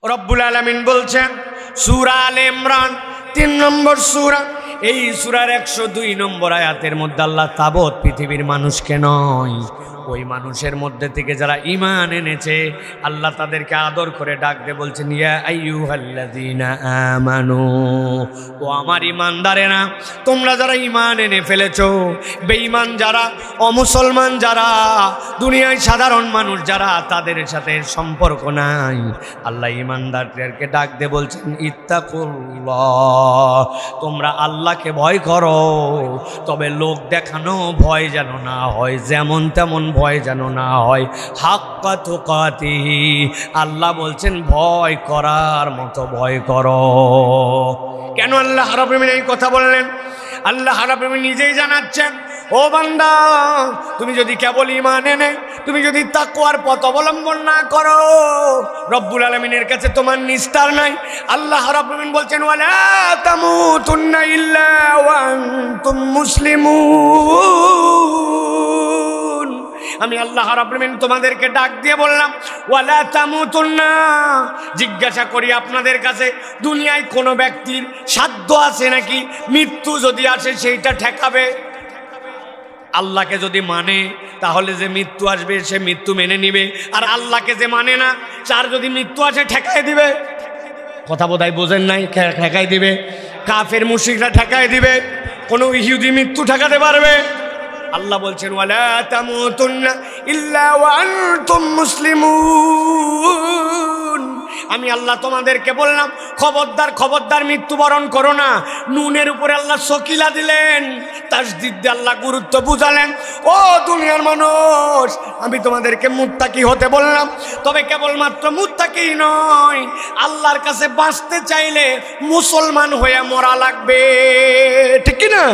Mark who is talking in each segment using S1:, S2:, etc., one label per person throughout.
S1: রব্বুল আলামিন বলছেন সূরা আলে ইমরান 3 নম্বর সূরা, এই সূরার 102 নম্বর আয়াতের মধ্যে আল্লাহ তাবৎ পৃথিবীর মানুষকে নয়, ওই মানুষের মধ্যে থেকে যারা ঈমান এনেছে আল্লাহ তাদেরকে আদর করে ডাক দিয়ে বলছেন ইয়া আইয়ুহাল্লাযীনা আমানু, ও আমার ঈমানদারেরা, তোমরা যারা ঈমান এনে ফেলেছো, বেঈমান যারা, অমুসলমান যারা, দুনিয়ায় সাধারণ মানুষ যারা, তাদের সাথে সম্পর্ক নাই, আল্লাহ ঈমানদারদেরকে ডাক দিয়ে বলছেন ইত্তাকুল্লাহ, তোমরা আল্লাহকে ভয় করো, তবে লোক দেখানো ভয় যেন না হয়, যেমন তেমন ভয় যেন না হয়, হাক্কা তুকাতিহি, আল্লাহ বলছেন ভয় করার মতো ভয় করো। কেন আল্লাহ রাব্বুল আলামিন এই কথা বললেন? আল্লাহ রাব্বুল আলামিন নিজেই জানাচ্ছেন, ও বান্দা, তুমি যদি কেবল ঈমান এনে তুমি যদি তাকওয়ার পথ অবলম্বন না করো, রব্বুল আলামিনের কাছে তোমার নিস্তার নাই। আল্লাহ রাব্বুল আলামিন বলছেন ওয়ালা তামুতুন্না ইল্লা ওয়া আনতুম মুসলিমুন। আমি আল্লাহ রাব্বুল আলামিন তোমাদেরকে ডাক দিয়ে বললাম ওয়ালা তামুতুন্না, জিজ্ঞাসা করি আপনাদের কাছে, দুনিয়ায় কোনো ব্যক্তির সাধ্য আছে নাকি মৃত্যু যদি আসে সেইটা ঠেকাবে? আল্লাহকে যদি মানে তাহলে যে মৃত্যু আসবে সে মৃত্যু মেনে নিবে, আর আল্লাহকে যে মানে না তার যদি মৃত্যু আসে ঠেকায় দিবে। কথা বোধহয় বোঝেন নাই, ঠেকায় দিবে। কাফের মুশরিকরা ঠেকায় দিবে, কোনো ইহুদি মৃত্যু ঠেকাতে পারবে? আল্লাহ বলছেন ওয়ালা তামুতুন্না ইল্লা ওয়া আনতুম মুসলিমুন। আমি আল্লাহ তোমাদেরকে বললাম খবরদার খবরদার মৃত্যুবরণ করো না। নুনের উপরে আল্লাহ সকিলা দিলেন, তাসদীদ দিয়ে আল্লাহ গুরুত্ব বুঝালেন। ও দুনিয়ার মানুষ, আমি তোমাদেরকে মুত্তাকি হতে বললাম, তবে কেবলমাত্র মুত্তাকি নয়, আল্লাহর কাছে বাঁচতে চাইলে মুসলমান হয়ে মরা লাগবে, ঠিক কি না?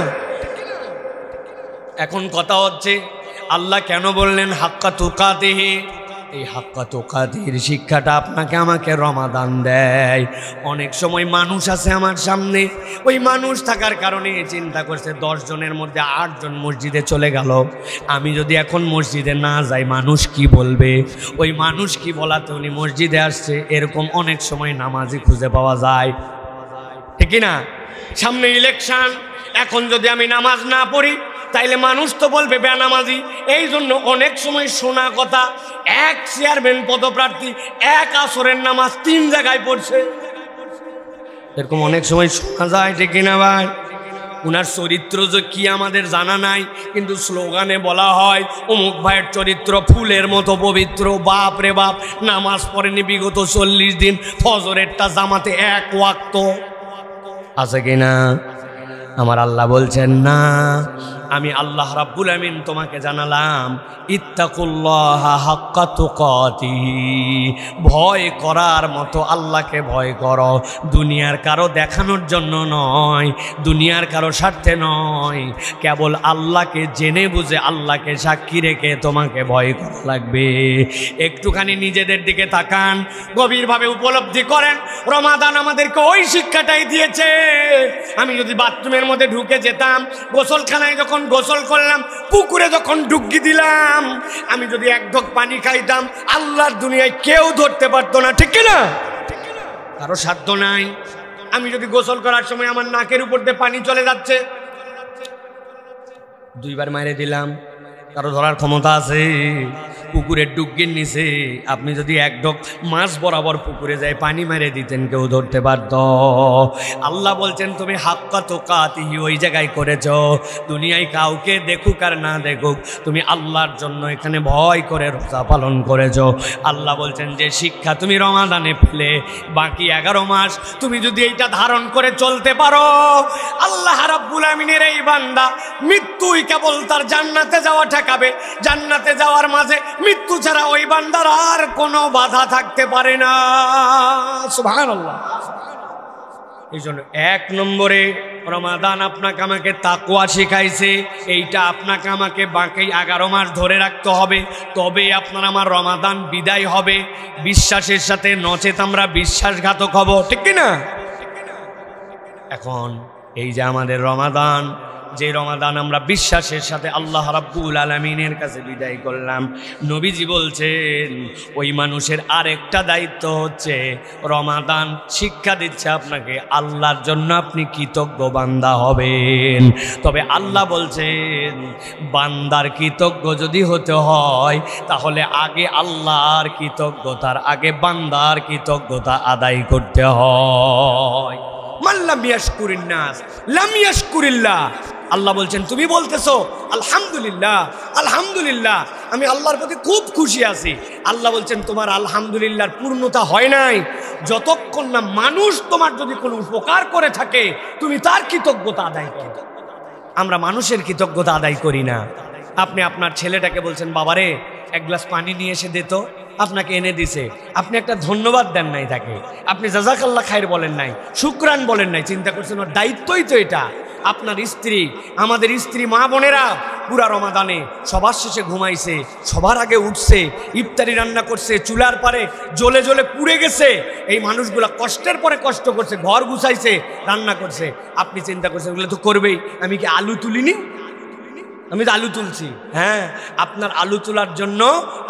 S1: এখন কথা হচ্ছে আল্লাহ কেন বললেন হাক্কা তুকাতিহি? এই হাক্কা তুকাতির শিক্ষাটা আপনাকে আমাকে রমাদান দেয়। অনেক সময় মানুষ আছে আমার সামনে, ওই মানুষ থাকার কারণে চিন্তা করছে 10 জনের মধ্যে 8 জন মসজিদে চলে গেল, আমি যদি এখন মসজিদে না যাই মানুষ কি বলবে? ওই মানুষ কি বলাতে উনি মসজিদে আসছে, এরকম অনেক সময় নামাজি খুঁজে পাওয়া যায়, ঠিক না? সামনে ইলেকশন, এখন যদি আমি নামাজ না পড়ি তাইলে মানুষ তো বলবে বেনামাজি। এই জন্য অনেক সময় শোনা কথা, এক চেয়ারম্যান পদপ্রার্থী 1 আসরের নামাজ 3 জায়গায় পড়ছে, এরকম অনেক সময় শোনা যায়, ঠিক না ভাই? উনার চরিত্র যে কি আমাদের জানা নাই, কিন্তু স্লোগানে বলা হয় অমুক ভাইয়ের চরিত্র ফুলের মতো পবিত্র। বাপ রে বাপ, নামাজ পড়েনি বিগত 40 দিন, ফজরেরটা জামাতে 1 ওয়াক্ত আছে কিনা? আমার আল্লাহ বলছেন না, আমি আল্লাহ রাব্বুল আমিন তোমাকে জানালাম ইত্তাকুল্লাহা হাক্কা তুকাতিহি, ভয় করার মতো আল্লাহকে ভয় করো। দুনিয়ার কারো দেখানোর জন্য নয়, দুনিয়ার কারো স্বার্থে নয়, কেবল আল্লাহকে জেনে বুঝে আল্লাহকে সাক্ষী রেখে তোমাকে ভয় করা লাগবে। একটুখানি নিজেদের দিকে তাকান, গভীরভাবে উপলব্ধি করেন রমাদান আমাদেরকে ওই শিক্ষাটাই দিয়েছে। আমি যদি বাথরুমের মধ্যে ঢুকে যেতাম, গোসলখানায় যখন গোসল করলাম, পুকুরে যখন ডুবকি দিলাম, আমি যদি 1 ঢোক পানি খাইতাম, আল্লাহর দুনিয়ায় কেউ ধরতে পারতো না, ঠিক না? কারো সাধ্য নাই। আমি যদি গোসল করার সময় আমার নাকের উপর দিয়ে পানি চলে যাচ্ছে, 2 বার মেরে দিলাম, কারো ধরার ক্ষমতা আছে? পুকুরের ডুবকির নিচে আপনি যদি 1 ঢোক মাছ বরাবর পুকুরে যায় পানি মেরে দিতেন, কেউ ধরতে পারত? আল্লাহ বলছেন তুমি হাক্কা তুকাতিহি ওই জায়গায় করেছ। দুনিয়ায় কাউকে দেখুক আর না দেখুক, তুমি আল্লাহর জন্য এখানে ভয় করে রোজা পালন করেছ। আল্লাহ বলছেন যে শিক্ষা তুমি রমাদানে পেলে, বাকি 11 মাস তুমি যদি এইটা ধারণ করে চলতে পারো, আল্লাহ রাব্বুল আমিনের এই বান্দা মৃত্যুই কেবল তার জান্নাতে যাওয়া ঠেকাবে। জান্নাতে যাওয়ার মাঝে মৃত্যু ছাড়া ওই বান্দার আর কোনো বাধা থাকতে পারে না। সুবহানাল্লাহ। এই জন্য 1 নম্বরে রমাদান আপনাকে আমাকে তাকওয়া শিখাইছে। এইটা আপনাকে আমাকে বাকি 11 মাস ধরে রাখতে হবে, তবে আপনার আমার রমাদান বিদায় হবে বিশ্বাসের সাথে, নচেত আমরা বিশ্বাসঘাতক হব, ঠিক না? এখন এই যে আমাদের রমাদান, যে রমাদান আমরা বিশ্বাসের সাথে আল্লাহ রাব্বুল আলামিনের কাছে বিদায় করলাম, নবীজি বলছেন ওই মানুষের আরেকটা দায়িত্ব হচ্ছে রমাদান শিক্ষা দিচ্ছে আপনাকে আল্লাহর জন্য আপনি কৃতজ্ঞ বান্দা হবেন। তবে আল্লাহ বলছেন বান্দার কৃতজ্ঞ যদি হতে হয় তাহলে আগে আল্লাহর কৃতজ্ঞতার আগে বান্দার কৃতজ্ঞতা আদায় করতে হয়। মান লাম ইয়াশকুরিন নাস লাম ইয়াশকুরিল্লাহ। আল্লাহ বলছেন তুমি বলতেছো আলহামদুলিল্লাহ আলহামদুলিল্লাহ, আমি আল্লাহর প্রতি খুব খুশি আছি। আল্লাহ বলছেন তোমার আলহামদুলিল্লাহর পূর্ণতা হয় নাই যতক্ষণ না মানুষ তোমার যদি কোনো উপকার করে থাকে তুমি তার কৃতজ্ঞতা আদায় করো। আমরা মানুষের কৃতজ্ঞতা আদায় করি না। আপনি আপনার ছেলেটাকে বলছেন বাবারে এক গ্লাস পানি নিয়ে এসে দে তো, আপনাকে এনে দিছে, আপনি একটা ধন্যবাদ দেন নাই তাকে, আপনি জাযাকাল্লাহ খায়ের বলেন নাই, শুকরান বলেন নাই, চিন্তা করছেন ওর দায়িত্বই তো এটা। আপনার স্ত্রী, আমাদের স্ত্রী মা বোনেরা পুরা রমাদানে সবার শেষে ঘুমাইছে, সবার আগে উঠছে, ইফতারি রান্না করছে, চুলার পারে জ্বলে জ্বলে পুড়ে গেছে, এই মানুষগুলা কষ্টের পরে কষ্ট করছে, ঘর গুছাইছে, রান্না করছে। আপনি চিন্তা করছেন ওগুলো তো করবেই, আমি কি আলু তুলিনি? আমি তো আলু তুলছি। হ্যাঁ, আপনার আলু তোলার জন্য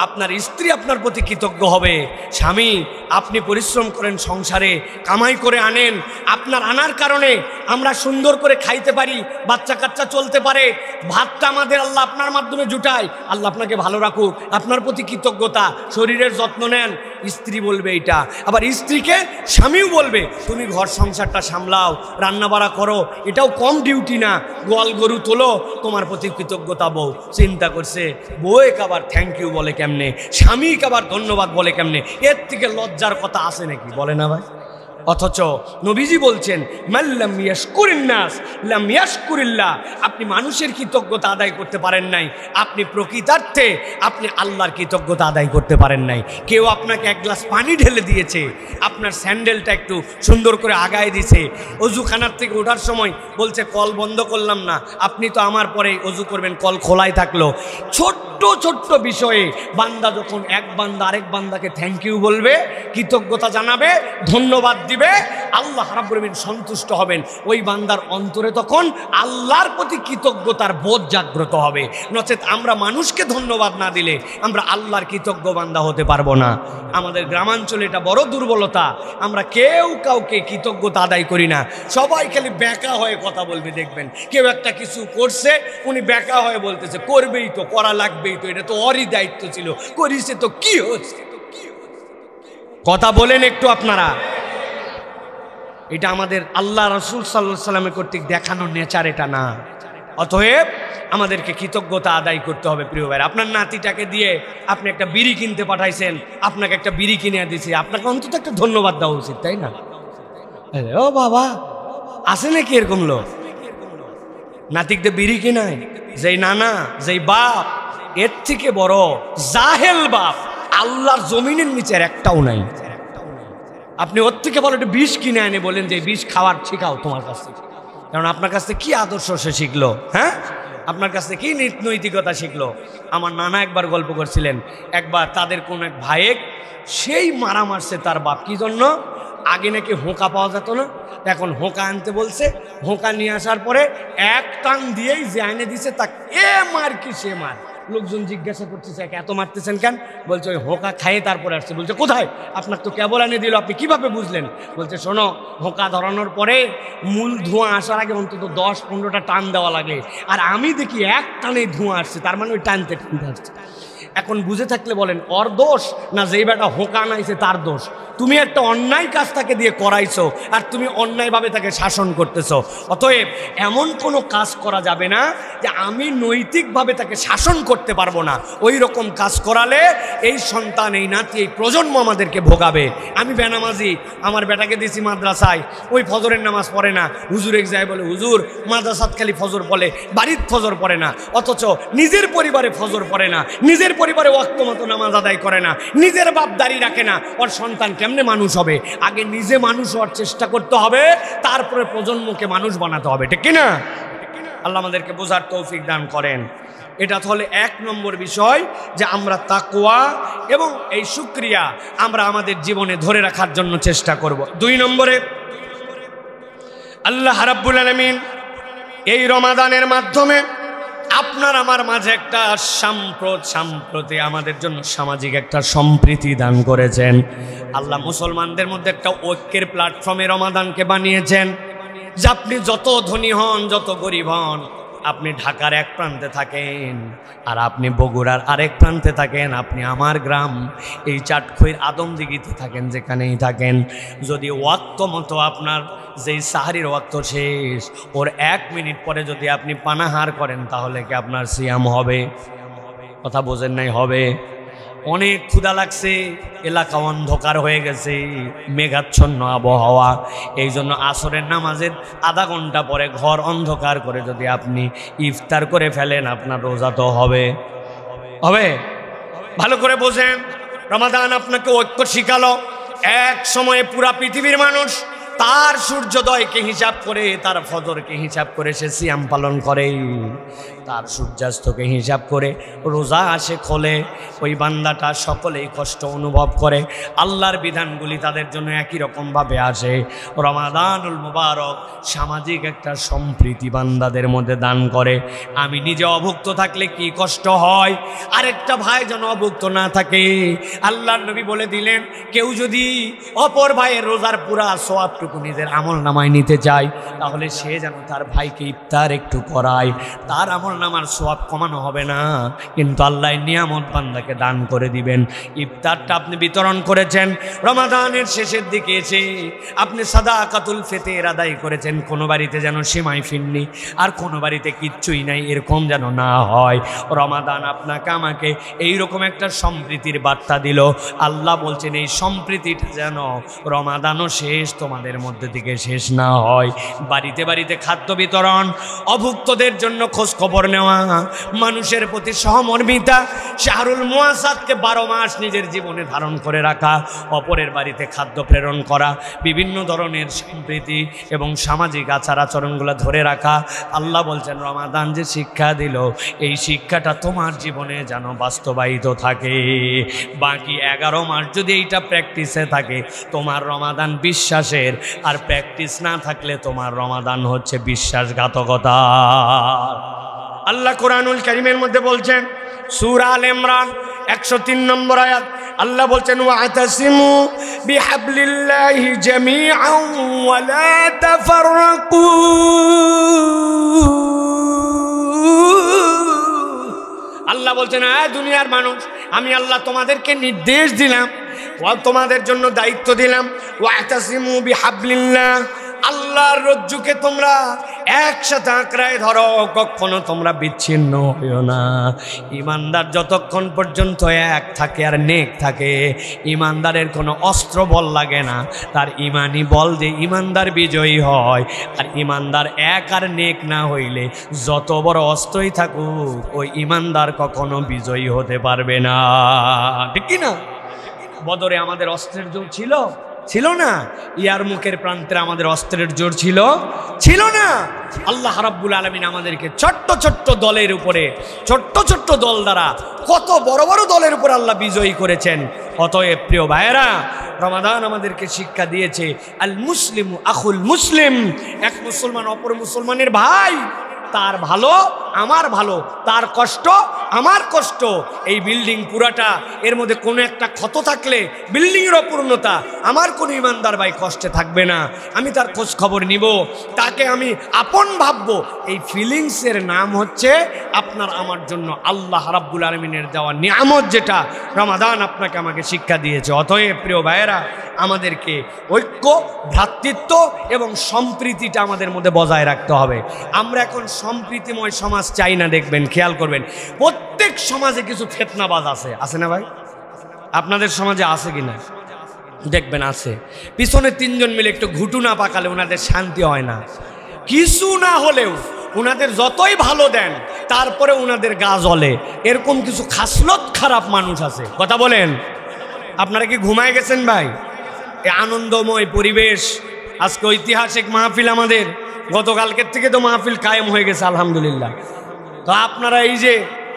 S1: আপনার স্ত্রী আপনার প্রতি কৃতজ্ঞ হবে। স্বামী আপনি পরিশ্রম করেন, সংসারে কামাই করে আনেন, আপনার আনার কারণে আমরা সুন্দর করে খাইতে পারি, বাচ্চা কাচ্চা চলতে পারে, ভাতটা আমাদের আল্লাহ আপনার মাধ্যমে জুটায়। আল্লাহ আপনাকে ভালো রাখুক, আপনার প্রতি কৃতজ্ঞতা। শরীরের যত্ন নেন, স্ত্রী বলবে এটা। আবার স্ত্রীকে স্বামীও বলবে তুমি ঘর সংসারটা সামলাও, রান্না বাড়া করো, এটাও কম ডিউটি না, গোয়াল গরু তোলো, তোমার প্রতি কৃতজ্ঞতা। বউ চিন্তা করছে বউ আবার থ্যাংক ইউ বলে কেমনে, স্বামী আবার ধন্যবাদ বলে কেমনে, এর থেকে লজ্জার কথা আছে নাকি? বলে না ভাই। অথচ নবীজি বলছেন মাল্লাম ইয়াশকুরিন নাস লাম ইয়াশকুরিল্লাহ। আপনি মানুষের কৃতজ্ঞতা আদায় করতে পারেন নাই, আপনি প্রকৃতার্থে আপনি আল্লাহর কৃতজ্ঞতা আদায় করতে পারেন নাই। কেউ আপনাকে এক গ্লাস পানি ঢেলে দিয়েছে, আপনার স্যান্ডেলটা একটু সুন্দর করে আগায় দিয়েছে, অজুখানার থেকে ওঠার সময় বলছে কল বন্ধ করলাম না, আপনি তো আমার পরে অজু করবেন, কল খোলাই থাকলো। ছোট্ট ছোট্ট বিষয়ে বান্দা যখন এক বান্দা আরেক বান্দাকে থ্যাংক ইউ বলবে, কৃতজ্ঞতা জানাবে, ধন্যবাদ দিবে, আল্লাহ রাব্বুল আলামিন সন্তুষ্ট হবেন। ওই বান্দার অন্তরে তখন আল্লাহর প্রতি কৃতজ্ঞতার বোধ জাগ্রত হবে। নচেত আমরা মানুষকে ধন্যবাদ না দিলে আমরা আল্লাহর কৃতজ্ঞ বান্দা হতে পারবো না। আমাদের গ্রামাঞ্চলে এটা বড় দুর্বলতা, আমরা কেউ কাউকে কৃতজ্ঞতা আদায় করি না। সবাই খালি ব্যাকা হয়ে কথা বলবে, দেখবেন কেউ একটা কিছু করছে, উনি ব্যাকা হয়ে বলতেছে করবেই তো, করা লাগবেই তো, এটা তো ওরই দায়িত্ব ছিল, করিছে তো কি হচ্ছে। কথা বলেন একটু আপনারা। এটা আমাদের আল্লাহ রাসূল সাল্লাল্লাহু আলাইহি ওয়াসাল্লামের কর্তৃক দেখানো নেচার এটা না। অতএব আমাদেরকে কৃতজ্ঞতা আদায় করতে হবে। প্রিয় ভাই, আপনার নাতিটাকে দিয়ে আপনি একটা বিড়ি কিনতে পাঠাইছেন, আপনাকে একটা বিড়ি কিনে দিয়েছে, আপনাকে অন্তত একটা ধন্যবাদ দেওয়া উচিত, তাই না? ও বাবা, আছে নাকি এরকম লোক? নাতিকে বিড়ি কিনায় যেই নানা, যেই বাপ, এর থেকে বড় জাহেল বাপ আল্লাহর জমিনের নিচের একটাও নাই। আপনি ওর থেকে বলো একটা বিষ কিনে এনে বলেন যে বিষ খাওয়ার শিখাও তোমার কাছে, কারণ আপনার কাছ থেকে কি আদর্শ সে শিখলো? হ্যাঁ, আপনার কাছ থেকে কি নৈতিকতা শিখলো? আমার নানা একবার গল্প করছিলেন, একবার তাদের কোন এক ভাইয়ে সেই মারা মারছে তার বাপ, কি জন্য? আগে নাকি হোঁকা পাওয়া যেত না, এখন হোঁকা আনতে বলছে, হোঁকা নিয়ে আসার পরে এক টান দিয়েই যে আইনে দিছে তা এ মার কি সে মার। লোকজন জিজ্ঞাসা করতেছে এত মারতেছেন কেন? বলছে ওই হোঁকা খাইয়ে তারপরে আসছে। বলছে কোথায়? আপনার তো কেবল এনে দিল, আপনি কিভাবে বুঝলেন? বলছে শোনো, হোঁকা ধরানোর পরে মূল ধোঁয়া আসার আগে অন্তত 10-15টা টান দেওয়া লাগে, আর আমি দেখি এক টানে ধোঁয়া আসছে, তার মানে ওই টানতে টানতে আসছে। এখন বুঝে থাকলে বলেন ওর দোষ না যেই বেটা হোঁকা আনাইছে তার দোষ? তুমি একটা অন্যায় কাজ তাকে দিয়ে করাইছো আর তুমি অন্যায়ভাবে তাকে শাসন করতেছো। অতএব এমন কোনো কাজ করা যাবে না যে আমি নৈতিকভাবে তাকে শাসন করতে পারবো না। ওই রকম কাজ করালে এই সন্তান, এই নাতি, এই প্রজন্ম আমাদেরকে ভোগাবে। আমি বেনামাজি, আমার বেটাকে দিয়েছি মাদ্রাসায়, ওই ফজরের নামাজ পড়ে না, হুজুর এক যায় বলে হুজুর মাদ্রাসাত খালি ফজর পড়ে, বাড়ির ফজর পড়ে না, অথচ নিজের পরিবারে ফজর পড়ে না, নিজের পরিবারে ওয়াক্ত মতো নামাজ আদায় করে না, নিজের বাপ দাড়ি রাখে না, ওর সন্তান কেমনে মানুষ হবে? আগে নিজে মানুষ হওয়ার চেষ্টা করতে হবে, তারপরে প্রজন্মকে মানুষ বানাতে হবে, ঠিক কিনা? আল্লাহ আমাদেরকে বোঝার তৌফিক দান করেন। এটা তাহলে 1 নম্বর বিষয় যে আমরা তাকওয়া এবং এই শুকরিয়া আমরা আমাদের জীবনে ধরে রাখার জন্য চেষ্টা করব। 2 নম্বরে আল্লাহ রাব্বুল আলামিন এই রমাদানের মাধ্যমে আপনার আমার মাঝে একটা সাম্প্রতি আমাদের জন্য সামাজিক একটা সম্প্রীতি দান করেছেন আল্লাহ। মুসলমানদের মধ্যে একটা ঐক্যের প্ল্যাটফর্মে রমাদানকে বানিয়েছেন, যে আপনি যত ধনী হন, যত গরিব হন, আপনি ঢাকার এক প্রান্তে থাকেন আর আপনি বগুড়ার আরেক প্রান্তে থাকেন, আপনি আমার গ্রাম এই চাটখইর আদমদিঘিতে থাকেন, যেখানেই থাকেন, যদি ওয়াক্ত মতো আপনার যেই সাহারির ওয়াক্ত শেষ ওর 1 মিনিট পরে যদি আপনি পানাহার করেন, তাহলে কি আপনার সিয়াম হবে? কথা বোঝেন নাই? হবে। অনেক ক্ষুধা লাগছে, এলাকা অন্ধকার হয়ে গেছে, মেঘাচ্ছন্ন আবহাওয়া, এই জন্য আসরের নামাজের আধা ঘন্টা পরে ঘর অন্ধকার করে যদি আপনি ইফতার করে ফেলেন, আপনার রোজা তো হবে। হবে? ভালো করে বোঝেন, রমাদান আপনাকে ঐক্য শিখালো। এক সময়ে পুরা পৃথিবীর মানুষ তার সূর্যোদয়কে হিসাব করে, তার ফজরকে হিসাব করে সে সিয়াম পালন করে, তার সূর্যাস্তকে হিসাব করে রোজা আসে খোলে। ওই বান্দাটা সকলেই কষ্ট অনুভব করে, আল্লাহর বিধানগুলি তাদের জন্য একই রকমভাবে আসে। রমাদানুল মুবারক সামাজিক একটা সম্প্রীতি বান্দাদের মধ্যে দান করে। আমি নিজে অভুক্ত থাকলে কি কষ্ট হয়, আরেকটা ভাই যেন অভুক্ত না থাকে। আল্লাহর নবী বলে দিলেন, কেউ যদি অপর ভাইয়ের রোজার পুরা সওয়াবটুকু নিজের আমল নামায় নিতে চায়, তাহলে সে যেন তার ভাইকে ইফতার একটু করায়। তার আমল নামার সওয়াব কমানো হবে না, কিন্তু আল্লাহ নিয়ামত বান্দাকে দান করে দিবেন। ইফতারটা আপনি বিতরণ করেছেন, রমাদানের শেষের দিকে এসে আপনি সাদাকাতুল ফিতর আদায় করেছেন। কোনো বাড়িতে যেন সেমাই ফিরনি আর কোনো বাড়িতে কিচ্ছুই নাই, এরকম যেন না হয়। রমাদান আপনাকে আমাকে এইরকম একটা সম্প্রীতির বার্তা দিল। আল্লাহ বলছেন, এই সম্প্রীতিটা যেন রমাদানও শেষ তোমাদের মধ্যে থেকে শেষ না হয়। বাড়িতে বাড়িতে খাদ্য বিতরণ, অভুক্তদের জন্য খোঁজ খবর নেওয়া, মানুষের প্রতি সহমর্মিতা, শাহরুল মুআসাদকে 12 মাস নিজের জীবনে ধারণ করে রাখা, অপরের বাড়িতে খাদ্য প্রেরণ করা, বিভিন্ন ধরনের সম্প্রীতি এবং সামাজিক আচার আচরণগুলো ধরে রাখা। আল্লাহ বলছেন, রমাদান যে শিক্ষা দিল, এই শিক্ষাটা তোমার জীবনে যেন বাস্তবায়িত থাকে। বাকি 11 মাস যদি এইটা প্র্যাকটিসে থাকে, তোমার রমাদান বিশ্বাসের, আর প্র্যাকটিস না থাকলে তোমার রমাদান হচ্ছে বিশ্বাসঘাতকতা। আল্লাহ কোরআনুল কারীমের মধ্যে বলছেন, সূরা আল ইমরান 103 নম্বর আয়াত, আল্লাহ বলছেন, ওয়াতাসিমু বিহাবলিল্লাহি জামিআন ওয়া লা তাফাররাকু। আল্লাহ বলছেন, দুনিয়ার মানুষ, আমি আল্লাহ তোমাদেরকে নির্দেশ দিলাম, তোমাদের জন্য দায়িত্ব দিলাম, ওয়াতাসিমু বিহাবলিল্লাহ, আল্লাহর রজ্জুকে তোমরা একসাথে আঁকড়ায় ধরো, কখনো তোমরা বিচ্ছিন্ন হইও না। ইমানদার যতক্ষণ পর্যন্ত এক থাকে আর নেক থাকে, ইমানদারের কোনো অস্ত্র বল লাগে না, তার ইমানি বল দিয়ে ইমানদার বিজয়ী হয়। আর ইমানদার এক আর নেক না হইলে যত বড় অস্ত্রই থাকুক, ওই ইমানদার কখনো বিজয়ী হতে পারবে না। ঠিক কি না? বদরে আমাদের অস্ত্রের জোর ছিল? ছিল না। ইয়ারমুকের প্রান্তে আমাদের অস্ত্রের জোর ছিল না। আল্লাহ রাব্বুল আলামিন আমাদেরকে ছোট্ট ছোট্ট দলের উপরে, ছোট্ট ছোট্ট দল দ্বারা কত বড় বড় দলের উপর আল্লাহ বিজয়ী করেছেন। অতএব প্রিয় ভাইয়েরা, রমাদান আমাদেরকে শিক্ষা দিয়েছে, আল মুসলিমু আখুল মুসলিম, এক মুসলমান অপর মুসলমানের ভাই। তার ভালো আমার ভালো, তার কষ্ট আমার কষ্ট। এই বিল্ডিং পুরাটা, এর মধ্যে কোনো একটা ক্ষত থাকলে বিল্ডিংয়ের অপূর্ণতা, আমার কোনো ইমানদার ভাই কষ্টে থাকবে না। আমি তার খোঁজ খবর নিব, তাকে আমি আপন ভাববো। এই ফিলিংসের নাম হচ্ছে আপনার আমার জন্য আল্লাহ রাব্বুল আলামিনের দেওয়া নিয়ামত, যেটা রমাদান আপনাকে আমাকে শিক্ষা দিয়েছে। অতএব প্রিয় ভাইয়েরা, আমাদেরকে ঐক্য, ভ্রাতৃত্ব এবং সম্প্রীতিটা আমাদের মধ্যে বজায় রাখতে হবে। আমরা এখন সম্প্রীতিময় সমাজ চাই না। দেখবেন, খেয়াল করবেন, প্রত্যেক সমাজে কিছু ফিতনাবাজ আছে না ভাই? আপনাদের সমাজে আছে কিনা দেখবেন, আছে। পিছনে 3 জন মিলে একটু ঘুটু না পাকালে ওনাদের শান্তি হয় না। কিছু না হলেও ওনাদের যতই ভালো দেন, তারপরে ওনাদের গা জ্বলে। এরকম কিছু খাসলত খারাপ মানুষ আছে। কথা বলেন, আপনারা কি ঘুমায় গেছেন ভাই? এই আনন্দময় পরিবেশ, আজকে ঐতিহাসিক মাহফিল আমাদের, গতকালকের থেকে তো মাহফিল কায়েম হয়ে গেছে আলহামদুলিল্লাহ। তো আপনারা এই যে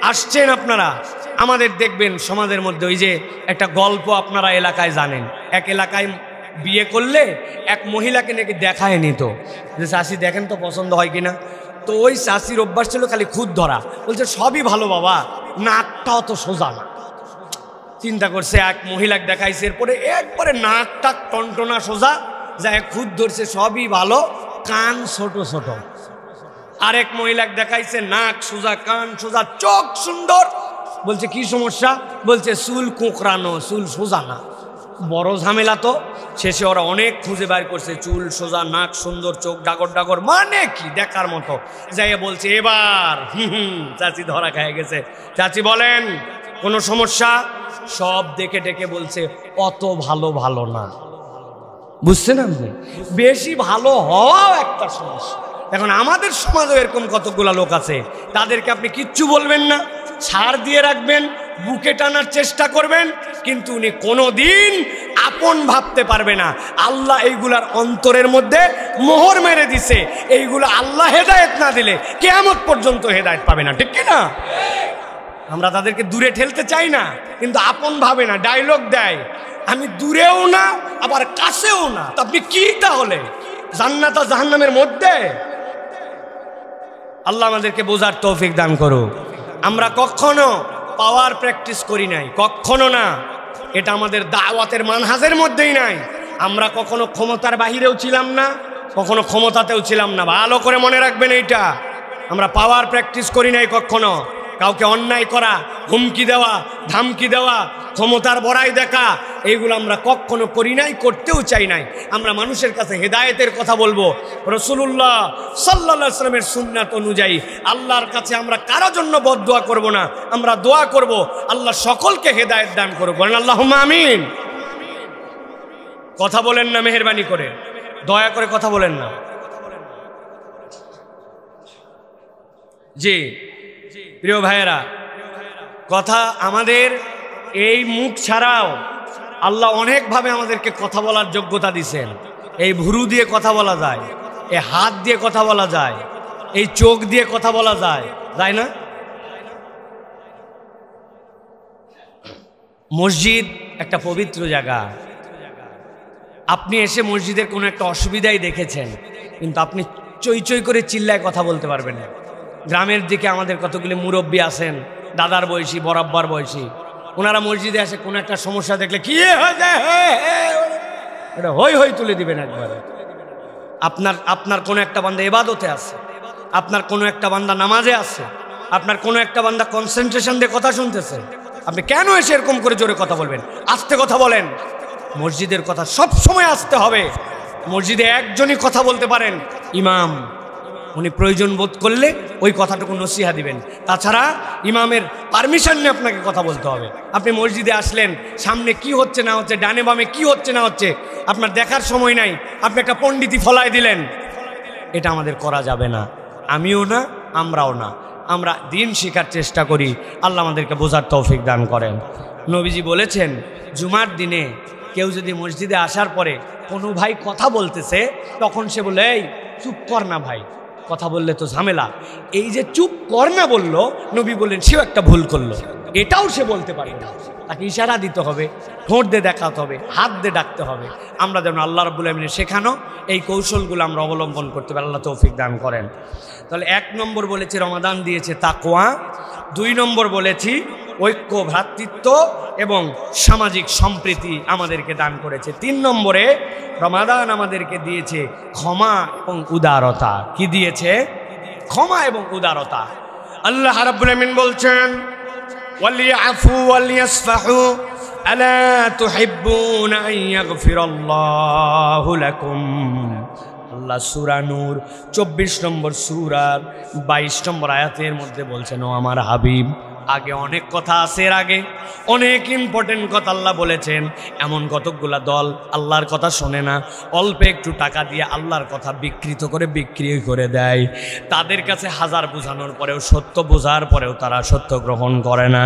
S1: আসছেন, আপনারা আমাদের দেখবেন সমাজের মধ্যে ওই যে একটা গল্প আপনারা এলাকায় জানেন। এক এলাকায় বিয়ে করলে এক মহিলাকে নাকি দেখায় নিত, যে চাষি দেখেন তো পছন্দ হয় কিনা। তো ওই চাষির অভ্যাস ছিল খালি খুদ ধরা, বলছে সবই ভালো বাবা, নাকটাও তো সোজা না। চিন্তা করছে, এক মহিলাকে দেখাইছে, এরপরে একবারে নাকটা টনটনা সোজা, যায় খুদ ধরছে সবই ভালো, কান ছোট ছোট। আরেক মহিলাকে দেখাইছে নাক সোজা, কান সোজা, চোখ সুন্দর, বলছে কি সমস্যা, বলছে চুল কোঁকড়ানো, চুল সোজা না। বড় ঝামেলা তো। শেষে ওরা অনেক খুঁজে বাইর করছে, চুল সোজা, নাক সুন্দর, চোখ ডাগর ডাগর, মানে কি দেখার মতো। যাই বলছে এবার চাচি ধরা খেয়ে গেছে। চাচি বলেন কোনো সমস্যা? সব দেখে ডেকে বলছে অত ভালো ভালো না। বুঝছেন আপনি? বেশি ভালো হওয়াও একটা সমস্যা। এখন আমাদের সমাজে এরকম কতগুলা লোক আছে, তাদেরকে আপনি কিচ্ছু বলবেন না, ছাড় দিয়ে রাখবেন, বুকে টানার চেষ্টা করবেন, কিন্তু উনি কোনোদিন আপন ভাবতে পারবে না। আল্লাহ এইগুলার অন্তরের মধ্যে মোহর মেরে দিছে, এইগুলো আল্লাহ হেদায়েত না দিলে কিয়ামত পর্যন্ত হেদায়েত পাবে না, ঠিক কি না? আমরা তাদেরকে দূরে ঠেলতে চাই না, কিন্তু আপন ভাবে না, ডায়লগ দেয়, আমি দূরেও না আবার কাছেও না। তো আপনি কি তাহলে? জান্নাত আর জাহান্নামের মধ্যে? আল্লাহ আমাদেরকে বোঝার তৌফিক দান করুক। আমরা কখনো পাওয়ার প্র্যাকটিস করি নাই, কখনো না। এটা আমাদের দাওয়াতের মানহাজের মধ্যেই নাই। আমরা কখনো ক্ষমতার বাহিরেও ছিলাম না, কখনো ক্ষমতাতেও ছিলাম না। ভালো করে মনে রাখবেন এইটা। আমরা পাওয়ার প্র্যাকটিস করি নাই কখনো। কাউকে অন্যায় করা, হুমকি দেওয়া, ধামকি দেওয়া, ক্ষমতার বড়াই দেখা, এইগুলো আমরা কখনো করি নাই, করতেও চাই নাই। আমরা মানুষের কাছে হেদায়েতের কথা বলবো, রাসূলুল্লাহ সাল্লাল্লাহু আলাইহি ওয়াসাল্লামের সুন্নাত অনুযায়ী। আল্লাহর কাছে আমরা কারো জন্য বদদোয়া করব না, আমরা দোয়া করব আল্লাহ সকলকে হেদায়েত দান করুক। বলেন আল্লাহুম্মা আমিন। কথা বলেন না মেহেরবানি করে, দয়া করে কথা বলেন না। জি প্রিয় ভাইয়েরা, কথা আমাদের এই মুখ ছাড়াও আল্লাহ অনেকভাবে আমাদেরকে কথা বলার যোগ্যতা দিয়েছেন। এই ভুরু দিয়ে কথা বলা যায়, এই হাত দিয়ে কথা বলা যায়, এই চোখ দিয়ে কথা বলা যায়, তাই না? মসজিদ একটা পবিত্র জায়গা। আপনি এসে মসজিদের কোনো একটা অসুবিধাই দেখেছেন, কিন্তু আপনি চই চই করে চিল্লায় কথা বলতে পারবেন না। গ্রামের দিকে আমাদের কতগুলি মুরব্বী আছেন, দাদার বয়সী, বরাব্বার বয়সী, ওনারা মসজিদে আসে কোনো একটা সমস্যা দেখলে কি হয়ে যায়, এটা হই হই তুলে দিবেন একবারে। আপনার কোনো একটা বান্দা ইবাদতে আছে, আপনার কোনো একটা বান্দা নামাজে আছে, আপনার কোনো একটা বান্দা কনসেন্ট্রেশন দিয়ে কথা শুনতেছে, আপনি কেন এসে এরকম করে জোরে কথা বলবেন? আস্তে কথা বলেন। মসজিদের কথা সব সময় আসতে হবে। মসজিদে একজনই কথা বলতে পারেন, ইমাম। উনি প্রয়োজন বোধ করলে ওই কথাটুকু নসিহা দিবেন, তাছাড়া ইমামের পারমিশন নিয়ে আপনাকে কথা বলতে হবে। আপনি মসজিদে আসলেন, সামনে কি হচ্ছে না হচ্ছে, ডানে বামে কি হচ্ছে না হচ্ছে আপনার দেখার সময় নাই, আপনি একটা পণ্ডিতি ফলায় দিলেন, এটা আমাদের করা যাবে না। আমিও না, আমরাও না। আমরা দিন শেখার চেষ্টা করি, আল্লাহ আমাদেরকে বোঝার তৌফিক দান করেন। নবীজি বলেছেন, জুমার দিনে কেউ যদি মসজিদে আসার পরে কোনো ভাই কথা বলতেছে, তখন সে বলে, এই চুপ কর না ভাই, কথা বললে তো ঝামেলা। এই যে চুপ কর না বললো, নবী বললেন সেও একটা ভুল করলো, এটাও সে বলতে পারে না। তাকে ইশারা দিতে হবে, ঠোঁট দিয়ে দেখাতে হবে, হাত দিয়ে ডাকতে হবে। আমরা যেন আল্লাহ রাব্বুল আমিনের শেখানো এই কৌশলগুলো আমরা অবলম্বন করতে পারি, আল্লাহ তৌফিক দান করেন। তাহলে 1 নম্বর বলেছি রমাদান দিয়েছে তাকওয়া, 2 নম্বর বলেছি ঐক্য, ভ্রাতৃত্ব এবং সামাজিক সম্প্রীতি আমাদেরকে দান করেছে। 3 নম্বরে রমাদান আমাদেরকে দিয়েছে ক্ষমা এবং উদারতা। কি দিয়েছে? ক্ষমা এবং উদারতা। আল্লাহ রাব্বুল আমিন বলছেন, ওয়ালিয়াফু ওয়ালিয়াসফাহু আলা তুহিব্বুনা আন ইয়াগফিরাল্লাহু লাকুম। আল্লাহ সূরা নূর 24 নম্বর সূরার 22 নম্বর আয়াতের মধ্যে বলছেন, ও আমার হাবিব, আগে অনেক কথা আছে, এর আগে অনেক ইম্পর্টেন্ট কথা আল্লাহ বলেছেন। এমন কতকগুলা দল আল্লাহর কথা শোনে না, অল্প একটু টাকা দিয়ে আল্লাহর কথা বিকৃত করে বিক্রি করে দেয়। তাদের কাছে হাজার বোঝানোর পরেও, সত্য বোঝার পরেও তারা সত্য গ্রহণ করে না।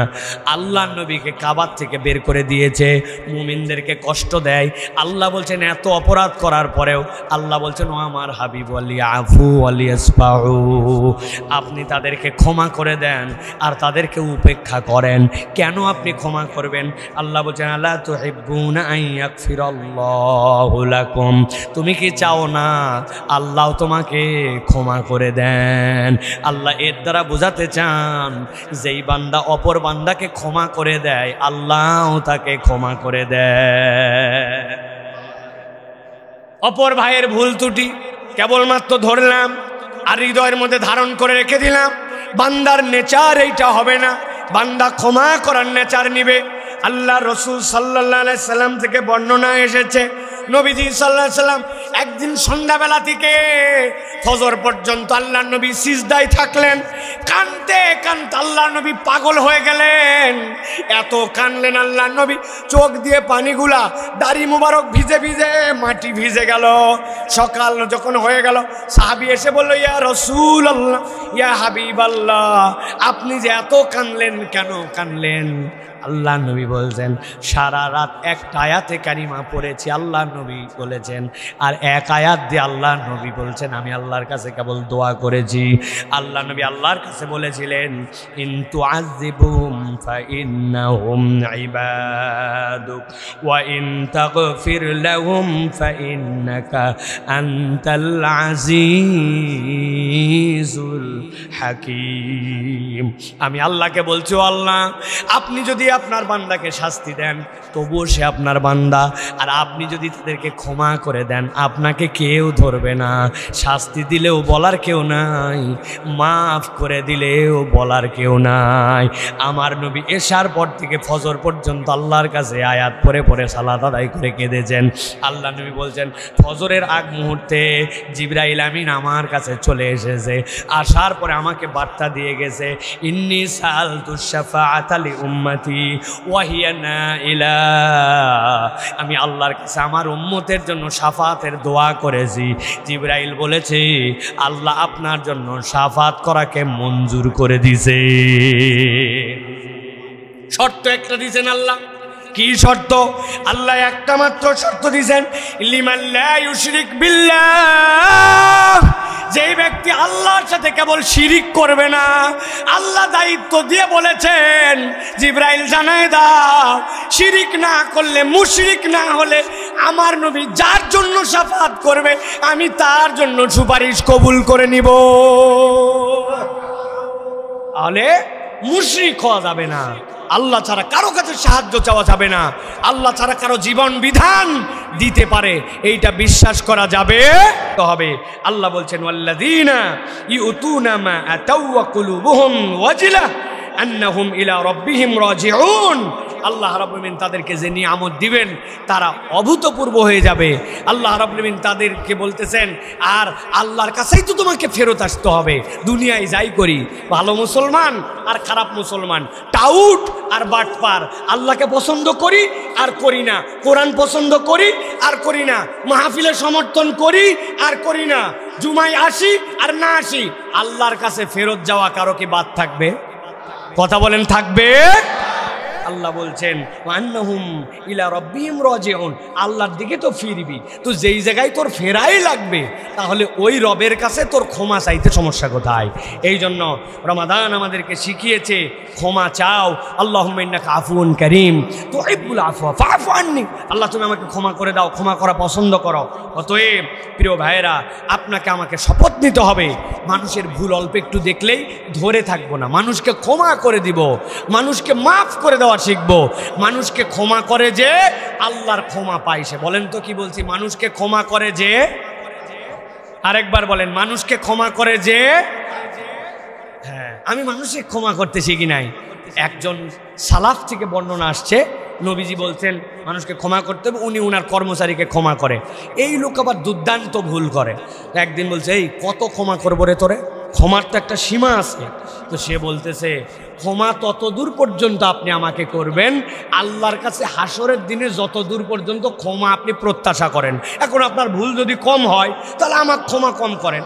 S1: আল্লাহ নবীকে কাবার থেকে বের করে দিয়েছে, মুমিনদেরকে কষ্ট দেয়। আল্লাহ বলছেন, এত অপরাধ করার পরেও আল্লাহ বলছেন, ও আমার হাবিব ওয়ালিয়াফু ওয়ালিয়াসফাহু, আপনি তাদেরকে ক্ষমা করে দেন আর তাদেরকে উপেক্ষা করেন? কেন আপনি ক্ষমা করবেন? আল্লাহ বলছেন আলা তুহিব্বুনা আন ইয়াগফিরাল্লাহু লাকুম, তুমি কি চাও না আল্লাহ তোমাকে ক্ষমা করে দেন? আল্লাহ এর দ্বারা বোঝাতে চান যেই বান্দা অপর বান্দাকে ক্ষমা করে দেয় আল্লাহ তাকে ক্ষমা করে দেয়। অপর ভাইয়ের ভুল ত্রুটি কেবলমাত্র ধরলাম আর হৃদয়ের মধ্যে ধারণ করে রেখে দিলাম, বান্দার নেচার এইটা হবে না, বান্দা ক্ষমা করার নেচার নিবে। আল্লাহ রসুল সাল্লাল্লাহু আলাইহি সাল্লাম থেকে বর্ণনা এসেছে, নবীজি সাল্লাল্লাহু আলাইহি সাল্লাম একদিন সন্ধ্যাবেলা থেকে ফজর পর্যন্ত আল্লাহ নবী সিজদায় থাকলেন। কাঁদতে কাঁদতে আল্লাহ নবী পাগল হয়ে গেলেন, এত কাঁদলেন আল্লাহ নবী, চোখ দিয়ে পানিগুলা, দাড়ি মুবারক ভিজে ভিজে মাটি ভিজে গেল। সকাল যখন হয়ে গেল সাহাবী এসে বলল, ইয়া রাসূলুল্লাহ, ইয়া হাবিবাল্লাহ, আপনি যে এত কাঁদলেন, কেন কাঁদলেন? আল্লাহ নবী বলছেন সারা রাত একটা আয়াতে কারিমা পড়েছি, আল্লাহ নবী বলেছেন, আর এক আয়াত দিয়ে আল্লাহ নবী বলছেন আমি আল্লাহর কাছে কেবল দোয়া করেছি। আল্লাহ নবী আল্লাহর কাছে বলেছিলেন ইন তুআযিবুহুম ফাইন্নাহুম ইবাদুক ওয়া ইন তাগফির লাহুম ফাইন্নাকা আনতাল আজিজুল হাকীম। আমি আল্লাহকে বলছি, ও আল্লাহ, আপনি যদি আপনার বান্দাকে শাস্তি দেন তবুও সে আপনার বান্দা, আর আপনি যদি তাদেরকে ক্ষমা করে দেন আপনাকে কেউ ধরবে না, শাস্তি দিলেও বলার কেউ নাই, মাফ করে দিলেও বলার কেউ নাই। আমার নবী এশার পর থেকে ফজর পর্যন্ত আল্লাহর কাছে আয়াত পড়ে পড়ে সালাত আদায় করে কেঁদেছেন। আল্লাহ নবী বলছেন ফজরের আগ মুহূর্তে জিবরাইল আমিন আমার কাছে চলে এসেছে, আসার পরে আমাকে বার্তা দিয়ে গেছে, ইন্নী সাআলতু শাফাআতা লি উম্মতি ওয়া হিয়া নাইলা, আমি আল্লাহর কাছে আমার উম্মতের জন্য শাফাতের দোয়া করেছি। জিবরাইল বলেছে আল্লাহ আপনার জন্য শাফাত করাকে মঞ্জুর করে দিয়েছে। শর্ত একটা দিয়েছেন আল্লাহ। কি শর্ত? আল্লাহ একটা মাত্র শর্ত দিয়েছেন, লিমান লা ইউশরিক বিল্লাহ, যেই ব্যক্তি আল্লাহর সাথে কেবল শিরিক করবে না। আল্লাহ দায়িত্ব দিয়ে বলেছেন জিবরাইল জানায় দাও, শিরিক না করলে, মুশরিক না হলে আমার নবী যার জন্য শাফাত করবে আমি তার জন্য সুপারিশ কবুল করে নিব। তাহলে মুশরিক হওয়া যাবে না, আল্লাহ ছাড়া কারো কাছে সাহায্য চাওয়া যাবে না, আল্লাহ ছাড়া কারো জীবন বিধান দিতে পারে এইটা বিশ্বাস করা যাবে তো হবে। আল্লাহ বলছেন ওয়াল্লাযীনা ইউতুনা মা আতাউ ওয়া কুলুবুহুম ওয়াজিলা আন্নাহুম ইলা রাব্বিহিম রাজিউন। আল্লাহ রাব্বুল আলামিন তাদেরকে যে নিয়ামত দিবেন তারা অভূতপূর্ব হয়ে যাবে। আল্লাহ রাব্বুল আলামিন তাদেরকে বলতেছেন আর আল্লাহর কাছেই তো তোমাকে ফেরত আসতে হবে। দুনিয়ায় যাই করি, ভালো মুসলমান আর খারাপ মুসলমান, টাউট আর বাটপার, আল্লাহকে পছন্দ করি আর করি না, কোরআন পছন্দ করি আর করি না, মাহফিলে সমর্থন করি আর করি না, জুমায় আসি আর না আসি, আল্লাহর কাছে ফেরত যাওয়া কারো কি বাদ থাকবে? কথা বলেন, থাকবে? আল্লাহ বলছেন আন্নাহুম ইলা রাব্বিহিম রাজিউন, আল্লাহর দিকে তো ফিরবি, তো যেই জায়গায় তোর ফেরাই লাগবে তাহলে ওই রবের কাছে তোর ক্ষমা চাইতে সমস্যা কোথায়? এই জন্য রমাদান আমাদেরকে শিখিয়েছে ক্ষমা চাও। আল্লাহুম্মা ইন্নাকা আফুউন কারীম তুহিব্বুল আফওয়া ফা'ফু আন্নী, আল্লাহ তুমি আমাকে ক্ষমা করে দাও, ক্ষমা করা পছন্দ করো। অতএব প্রিয় ভাইয়েরা, আপনাকে আমাকে শপথ নিতে হবে মানুষের ভুল অল্প একটু দেখলেই ধরে থাকবো না, মানুষকে ক্ষমা করে দিব, মানুষকে মাফ করে দেওয়া শিখবো। মানুষকে ক্ষমা করে যে আল্লাহর ক্ষমা পায় সে। বলেন তো কি বলছি? মানুষকে ক্ষমা করে যে, আরেকবার বলেন, মানুষকে ক্ষমা করে যে। হ্যাঁ, আমি মানুষকে ক্ষমা করতে শিখি নাই। একজন সালাফ থেকে বর্ণনা আসছে, নবীজি বলছেন মানুষকে ক্ষমা করতে হবে, উনি উনার কর্মচারীকে ক্ষমা করে। এই লোক আবার দুর্দান্ত ভুল করে। একদিন বলছে এই কত ক্ষমা করবো রে তোরে, ক্ষমার তো একটা সীমা আছে। তো সে বলতেছে ক্ষমা তত দূর পর্যন্ত আপনি আমাকে করবেন আল্লাহর কাছে হাসরের দিনে যত দূর পর্যন্ত ক্ষমা আপনি প্রত্যাশা করেন। এখন আপনার ভুল যদি কম হয় তাহলে আমাকে ক্ষমা কম করেন।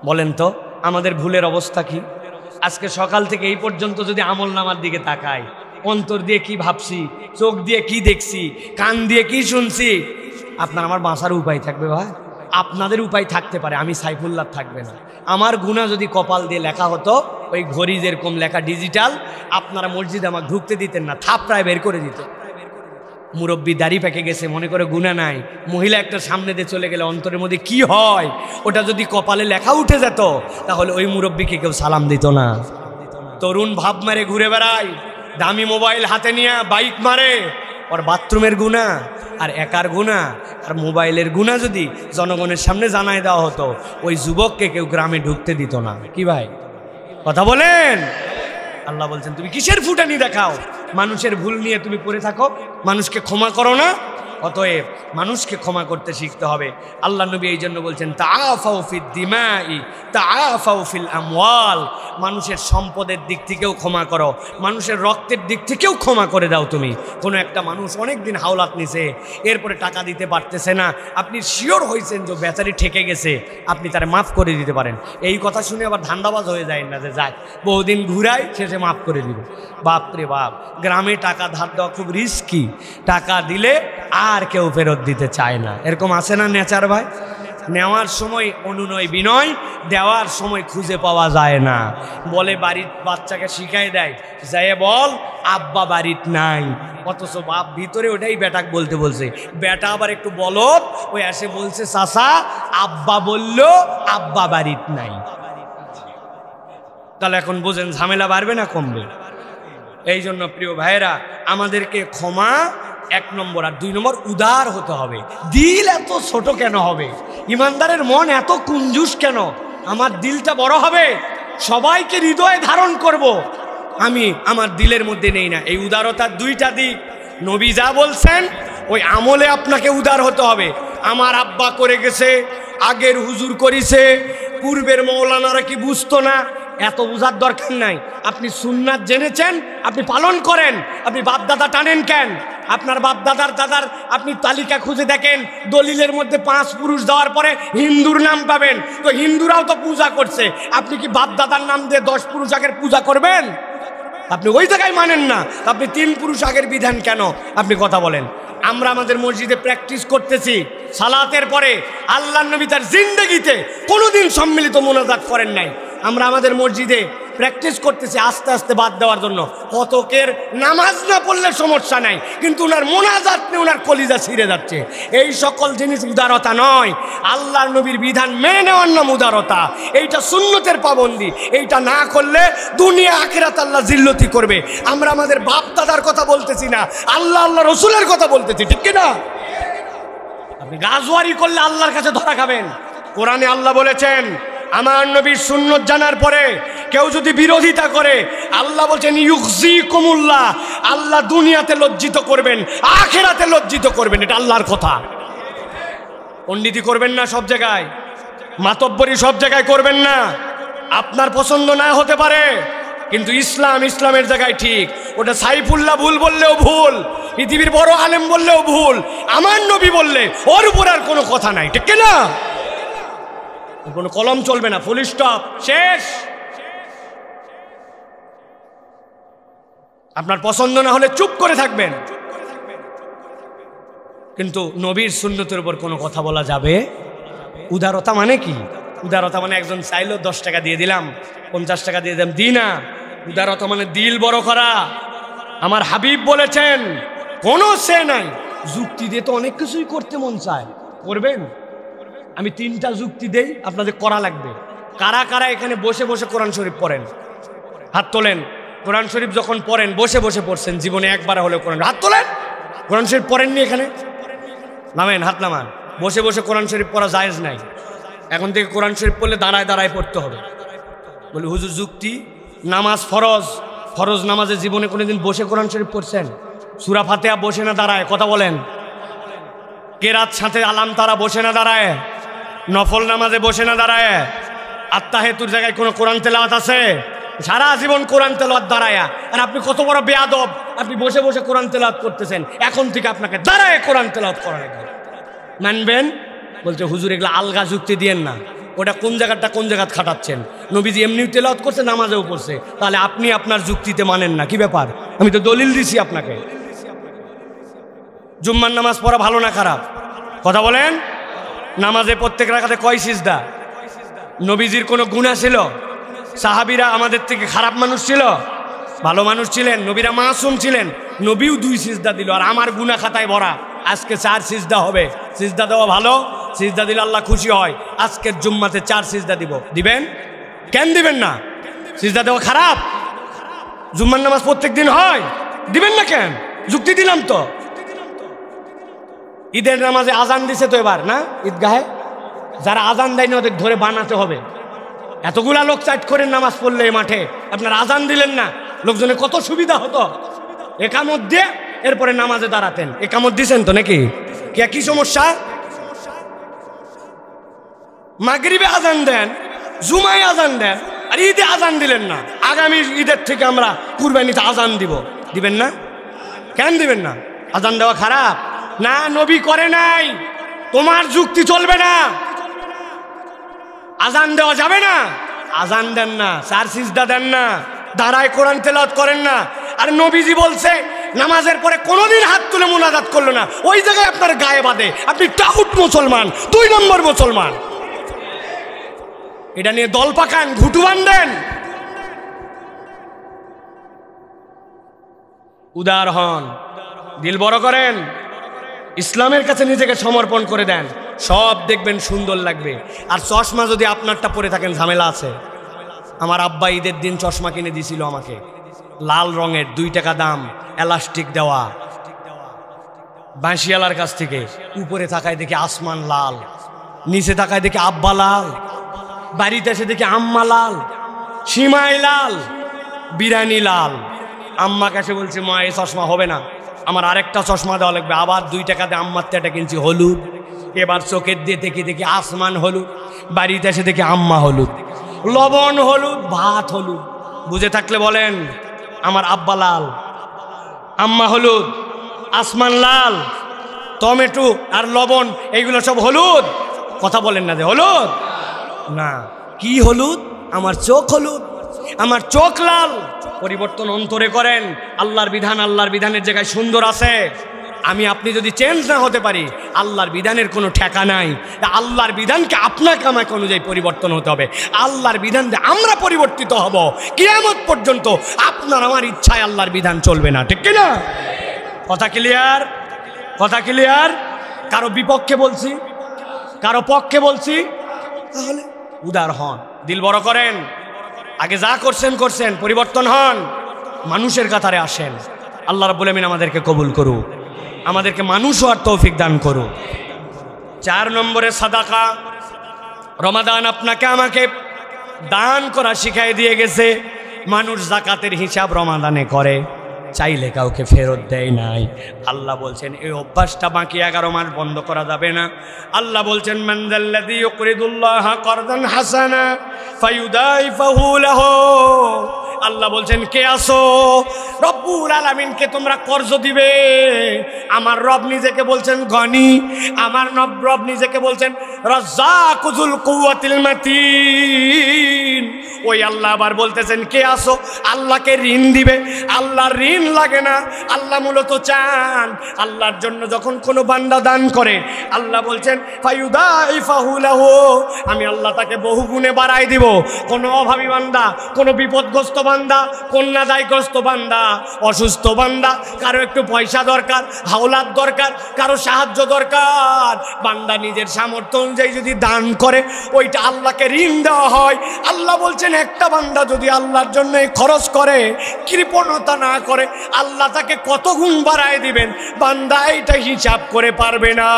S1: বলেন তো আমাদের ভুলের অবস্থা কি? আজকে সকাল থেকে এই পর্যন্ত যদি আমল নামার দিকে তাকাই, অন্তর দিয়ে কি ভাবছি, চোখ দিয়ে কি দেখছি, কান দিয়ে কি শুনছি, আপনার আমার বাঁচার উপায় থাকবে ভাই? আপনাদের উপায় থাকতে পারে, আমি সাইফুল্লাহ থাকবে না। আমার গুনাহ যদি কপাল দিয়ে লেখা হতো, ওই ঘড়ি যেরকম লেখা ডিজিটাল, আপনারা মসজিদে আমাকে ঢুকতে দিতেন না, থাপড়ায় বের করে দিত। মুরব্বী দাড়ি পেকে গেছে, মনে করে গুনাহ নাই, মহিলা একটা সামনে দিয়ে চলে গেলে অন্তরের মধ্যে কি হয়, ওটা যদি কপালে লেখা উঠে যেত, তাহলে ওই মুরব্বীকে কেউ সালাম দিত না। তরুণ ভাব মারে ঘুরে বেড়ায়, দামি মোবাইল হাতে নিয়ে বাইক মারে, ওর বাথরুমের গুনাহ আর একার গুনাহ আর মোবাইলের গুনাহ যদি জনগণের সামনে জানাই দেওয়া হতো, ওই যুবককে কেউ গ্রামে ঢুকতে দিত না। কি ভাই কথা বলেন? আল্লাহ বলছেন তুমি কিসের ফুটানি দেখাও, মানুষের ভুল নিয়ে তুমি পড়ে থাকো, মানুষকে ক্ষমা করো না। অতএব মানুষকে ক্ষমা করতে শিখতে হবে। আল্লাহ নবী এই জন্য বলছেন তাআফাউ ফিদ দিমাই তাআফাউ ফিল আমওয়াল, মানুষের সম্পদের দিক থেকেও ক্ষমা করো, মানুষের রক্তের দিক থেকেও ক্ষমা করে দাও। তুমি কোনো একটা মানুষ অনেক দিন হাওলাত নিছে, এরপরে টাকা দিতে পারতেছে না, আপনি শিওর হয়েছেন যে বেচারি ঠেকে গেছে, আপনি তারে মাফ করে দিতে পারেন। এই কথা শুনে আবার ধান্দাবাজ হয়ে যায় না যে যাক বহুদিন ঘুরাই শেষে মাফ করে দিব। বাপরে বাপ, গ্রামে টাকা ধার দেওয়া খুব রিস্কি, টাকা দিলে আর কেউ ফেরত দিতে চায় না, এরকম আছে না নেচার ভাই? নেওয়ার সময় অনুনয় বিনয়, দেওয়ার সময় খুঁজে পাওয়া যায় না। বলে বাড়ির বাচ্চাকে শিখাই দেয়, যাই বল আব্বা বাড়িত নাই, অথচ বাপ ভিতরে ওটাই বেটাক বলতে বলছে, বেটা আবার একটু বলত, ওই এসে বলছে চাচা আব্বা বলল আব্বা বাড়িত নাই। তাহলে এখন বোঝেন ঝামেলা বাড়বে না কমবে? এই জন্য প্রিয় ভাইয়েরা, আমাদেরকে ক্ষমা এক নম্বর, আর দুই নম্বর উদার হতে হবে। দিল এত ছোট কেন হবে? ইমানদারের মন এত কুঞ্জুস কেন? আমার দিলটা বড় হবে, সবাইকে হৃদয়ে ধারণ করব, আমি আমার দিলের মধ্যে নেই না। এই উদারতার দুইটা দিক, নবী যা বলছেন ওই আমলে আপনাকে উদার হতে হবে। আমার আব্বা করে গেছে, আগের হুজুর করিছে, পূর্বের মৌলানারা কি বুঝতো না? এত বোঝার দরকার নাই। আপনি সুন্নাত জেনেছেন, আপনি পালন করেন। আপনি বাপদাদা টানেন কেন? আপনার বাপদাদার দাদার আপনি তালিকা খুঁজে দেখেন, দলিলের মধ্যে 5 পুরুষ দেওয়ার পরে হিন্দুর নাম পাবেন, তো হিন্দুরাও তো পূজা করছে, আপনি কি বাপদাদার নাম দিয়ে 10 পুরুষ আগের পূজা করবেন? আপনি ওই জায়গায় মানেন না, আপনি 3 পুরুষ আগের বিধান কেন আপনি কথা বলেন? আমরা আমাদের মসজিদে প্র্যাকটিস করতেছি সালাতের পরে, আল্লাহর নবী তার জিন্দেগিতে কোনোদিন সম্মিলিত মোনাজাত করেন নাই। আমরা আমাদের মসজিদে প্র্যাকটিস করতেছি আস্তে আস্তে বাদ দেওয়ার জন্য। কতকের নামাজ না পড়লে সমস্যা নাই, কিন্তু ওনার মোনাজাত নিয়ে ওনার কলিজা ছিঁড়ে যাচ্ছে। এই সকল জিনিস উদারতা নয়, আল্লাহর নবীর বিধান মেনে নেওয়ার নাম উদারতা। এইটা সুন্নতের পাবন্দি, এইটা না করলে দুনিয়া আখিরাত আল্লাহ জিল্লতি করবে। আমরা আমাদের বাপ দাদার কথা বলতেছি না, আল্লাহ আল্লাহ রসুলের কথা বলতেছি, ঠিক কিনা? আপনি গাজওয়ারি করলে আল্লাহর কাছে ধরা খাবেন। কোরআনে আল্লাহ বলেছেন, আমার নবীর সুন্নত জানার পরে কেউ যদি বিরোধিতা করে, আল্লাহ বলছেন ইউখজিকুমুল্লাহ, আল্লাহ দুনিয়াতে লজ্জিত করবেন, আখিরাতে লজ্জিত করবেন। এটা আল্লাহর কথা। পণ্ডিতি করবেন না সব জায়গায়, মাতব্বরি সব জায়গায় করবেন না। আপনার পছন্দ না হতে পারে, কিন্তু ইসলাম ইসলামের জায়গায় ঠিক। ওটা সাইফুল্লাহ ভুল বললেও ভুল, পৃথিবীর বড় আলেম বললেও ভুল, আমার নবী বললে ওর উপর আর কোনো কথা নাই, ঠিক না? কোনো কলম চলবে না, ফুল স্টপ, শেষ। আপনার পছন্দ না হলে চুপ করে থাকবেন, কিন্তু নবীর সুন্নতের উপর কোনো কথা বলা যাবে? উদারতা মানে কি? উদারতা মানে একজন চাইলো 10 টাকা দিয়ে দিলাম, 50 টাকা দিয়ে দিলাম, দিই না। উদারতা মানে দিল বড় করা। আমার হাবিব বলেছেন কোনো সে নাই। যুক্তি দিয়ে তো অনেক কিছুই করতে মন চায়, করবেন? আমি 3টা যুক্তি দেই, আপনাদের করা লাগবে। কারা কারা এখানে বসে বসে কোরআন শরীফ পড়েন? হাত তোলেন। কোরআন শরীফ যখন পড়েন বসে বসে পড়ছেন, জীবনে একবার হলেও কোরআন, হাত তোলেন। কোরআন শরীফ পড়েননি এখানে? নামেন, হাত নামান। বসে বসে কোরআন শরীফ পড়া জায়েজ নাই। এখন থেকে কোরআন শরীফ পড়লে দাঁড়ায় দাঁড়ায় পড়তে হবে। বলি হুজুর যুক্তি, নামাজ ফরজ, ফরজ নামাজে জীবনে কোনোদিন বসে কোরআন শরীফ পড়ছেন? সূরা ফাতিহা বসে না দাঁড়ায়? কথা বলেন। কেরাত সাথে আলাম তারা বসে না দাঁড়ায়? নফল নামাজে বসে না দাঁড়ায়? আত্তাহিয়াতুর জায়গায় কোনো কোরআন তেলাওয়াত আছে? সারা জীবন কোরআন তেলাওয়াত দাঁড়ায়া। আর আপনি কত বড় বেয়াদব, আপনি বসে বসে কোরআন তেলাওয়াত করতেছেন। এখন থেকে আপনাকে দাঁড়ায় কোরআন তেলাওয়াত করা লাগবে, মানবেন? বলছে হুজুর এগুলো আলগা যুক্তি দিয়েন না, ওটা কোন জায়গাটা কোন জায়গা খাটাচ্ছেন। নবীজি এমনিও তেলাওয়াত করছে, নামাজেও পড়ছে, তাহলে আপনি আপনার যুক্তিতে মানেন না, কি ব্যাপার? আমি তো দলিল দিছি আপনাকে। জুম্মার নামাজ পড়া ভালো না খারাপ? কথা বলেন। নামাজে প্রত্যেক রাকাতে কয় সিজদা? নবীজির কোনো গুনাহ ছিল? সাহাবীরা আমাদের থেকে খারাপ মানুষ ছিল? ভালো মানুষ ছিলেন? নবীরা মাসুম ছিলেন? নবীও 2 সিজদা দিল, আর আমার গুনাহ খাতায় ভরা। আজকে 4 সিজদা হবে। সিজদা দেওয়া ভালো, সিজদা দিলে আল্লাহ খুশি হয়। আজকের জুম্মাতে 4 সিজদা দিব, দিবেন? কেন দিবেন না? সিজদা দেওয়া খারাপ? জুম্মার নামাজ প্রত্যেক দিন হয়, দিবেন না কেন? যুক্তি দিলাম তো। ঈদের নামাজে আজান দিছে তো এবার, না ঈদগাহে? যারা আজান দেয়নি ওদের ধরে বানাতে হবে। এতগুলা লোক চাইট করে নামাজ পড়লে এই মাঠে, আপনার আজান দিলেন না, লোকজনের কত সুবিধা হতো। একামত দিয়ে এরপরে নামাজে দাঁড়াতেন। একামত দিছেন তো নাকি? কি সমস্যা? মাগরিবে আজান দেন, জুমায় আজান দেন, আর ঈদে আজান দিলেন না। আগামী ঈদের থেকে আমরা কুরবানিতে আজান দিব, দিবেন না? কেন দিবেন না? আজান দেওয়া খারাপ? না, নবী করে নাই, তোমার যুক্তি চলবে না। আজান দেওয়া যাবে না, আজান দেন না, 4 সিজদা দেন না, দাঁড়ায় কোরআন তেলাওয়াত করেন না। আর নবীজি বলছে নামাজের পরে কোনোদিন হাত তুলে মুনাজাত করলো না, ওই জায়গায় আপনার গায়ে বাঁধে। আপনি টাউট মুসলমান, 2 নম্বর মুসলমান। এটা নিয়ে দল পাকান, ঘুটু বান্ধেন। উদার হন, দিল বড় করেন, ইসলামের কাছে নিজেকে সমর্পণ করে দেন, সব দেখবেন সুন্দর লাগবে। আর চশমা যদি আপনারটা পরে থাকেন, ঝামেলা আছে। আমার আব্বা ঈদের দিন চশমা কিনে দিয়েছিল আমাকে, লাল রঙের, 2 টাকা দাম, এলাস্টিক দেওয়া, বাঁশিয়ালার কাছ থেকে। উপরে তাকায় দেখি আসমান লাল, নিচে তাকায় দেখি আব্বা লাল, বাড়িতে এসে দেখি আম্মা লাল, সীমাই লাল, বিরানি লাল। আম্মা কাছে বলছে, মা এই চশমা হবে না, আমার আরেকটা চশমা দেওয়া লাগবে। আবার 2 টাকা দিয়ে আম্মার তেটা কিনছি হলুদ। এবার চোখের দিয়ে দেখি আসমান হলুদ, বাড়িতে এসে দেখি আম্মা হলুদ, লবণ হলুদ, ভাত হলুদ। বুঝে থাকলে বলেন, আমার আব্বা লাল, আম্মা হলুদ, আসমান লাল, টমেটো আর লবণ এইগুলো সব হলুদ। কথা বলেন না যে হলুদ না, কি হলুদ? আমার চোখ হলুদ, আমার চোখ লাল। পরিবর্তন অন্তরে করেন। আল্লাহর বিধান আল্লাহর বিধানের জায়গায় সুন্দর আছে। আমি আপনি যদি চেঞ্জ না হতে পারি, আল্লাহর বিধানের কোনো ঠেকা নাই। আল্লাহর বিধানকে আপনাকে আমাকে অনুযায়ী পরিবর্তন হতে হবে। আল্লাহর বিধান দিয়ে আমরা পরিবর্তিত হব। কিয়ামত পর্যন্ত আপনার আমার ইচ্ছায় আল্লাহর বিধান চলবে না, ঠিক কিনা? কথা ক্লিয়ার? কথা ক্লিয়ার? কারো বিপক্ষে বলছি, কারো পক্ষে বলছি? তাহলে উদার হন, দিল বড় করেন। আগে যা করছেন করছেন, পরিবর্তন হন, মানুষের কাতারে আসেন। আল্লাহ রাব্বুল আমিন আমাদেরকে কবুল করুক, আমাদেরকে মানুষ হওয়ার তৌফিক দান করুক। 4 নম্বরে সাদাকা। রমাদান আপনাকে আমাকে দান করা শিখাই দিয়ে গেছে। মানুষ যাকাতের হিসাব রমাদানে করে, চাইলে কাউকে ফেরত দেয় নাই। আল্লাহ বলছেন এই অভ্যাসটা বাকি 11 মাস বন্ধ করা যাবে না। আল্লাহ বলছেন মান যাল্লাযী ইউকরিদুল্লাহা করদান হাসানা ফায়ুদাইফাহু লাহু। আল্লাহ বলছেন কে আসো? রব্বুল আলামিনকে তোমরা কর্জ দিবে। আমার রব নিজেকে বলছেন গনি, আমার রব নিজেকে বলছেন রাজ্জাকুল কুওয়াতিল মাতিন। ওই আল্লাহ আবার বলতেছেন কে আসো? আল্লাহকে ঋণ দিবে। আল্লাহর ঋণ লাগে না। আল্লাহ মূলত চান আল্লাহর জন্য যখন কোনো বান্দা দান করে, আল্লাহ বলছেন ফায়ুদাইফাহু লাহু, আমি আল্লাহ তাকে বহু গুণে বাড়াই দিব। কোনো অভাবী বান্দা, কোনো বিপদগ্রস্ত বান্দা, কন্যাদায়গ্রস্ত বান্দা, অসুস্থ বান্দা, কারো একটু পয়সা দরকার, হাওলাত দরকার, কারো সাহায্য দরকার, বান্দা নিজের সামর্থ্য অনুযায়ী যদি দান করে, ওইটা আল্লাহকে ঋণ দেওয়া হয়। আল্লাহ বলছেন একটা বান্দা যদি আল্লাহর জন্য খরচ করে, কৃপণতা না করে, আল্লাহ তাকে কত গুণ বাড়ায় দিবেন, বান্দা এটা হিসাব করে পারবে না।